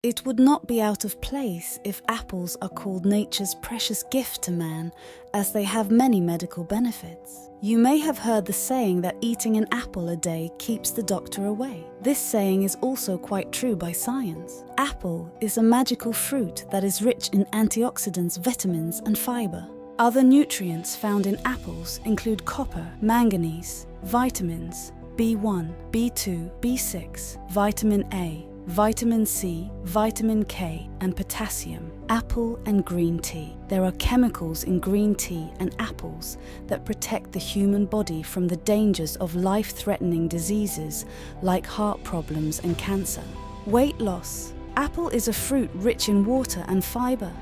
It would not be out of place if apples are called nature's precious gift to man, as they have many medical benefits. You may have heard the saying that eating an apple a day keeps the doctor away. This saying is also quite true by science. Apple is a magical fruit that is rich in antioxidants, vitamins, and fiber. Other nutrients found in apples include copper, manganese, vitamins B1, B2, B6, vitamin A, vitamin C, vitamin K, and potassium. Apple and green tea. There are chemicals in green tea and apples that protect the human body from the dangers of life-threatening diseases like heart problems and cancer. Weight loss. Apple is a fruit rich in water and fiber,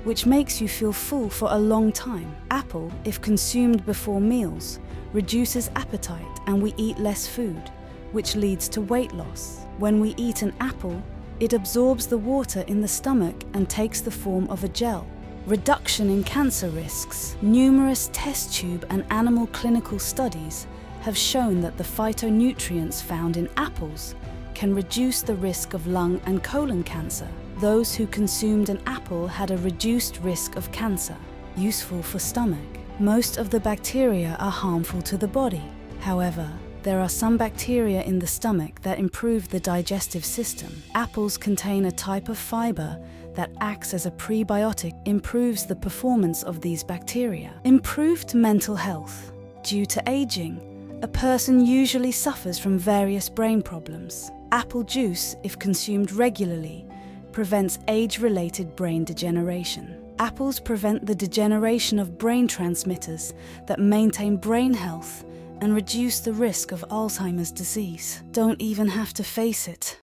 which makes you feel full for a long time. Apple, if consumed before meals, reduces appetite and we eat less food, which leads to weight loss. When we eat an apple, it absorbs the water in the stomach and takes the form of a gel. Reduction in cancer risks. Numerous test tube and animal clinical studies have shown that the phytonutrients found in apples can reduce the risk of lung and colon cancer. Those who consumed an apple had a reduced risk of cancer. Useful for stomach. Most of the bacteria are harmful to the body. However, there are some bacteria in the stomach that improve the digestive system. Apples contain a type of fiber that acts as a prebiotic, improves the performance of these bacteria. Improved mental health. Due to aging, a person usually suffers from various brain problems. Apple juice, if consumed regularly, prevents age-related brain degeneration. Apples prevent the degeneration of brain transmitters that maintain brain health and reduce the risk of Alzheimer's disease. Don't even have to face it.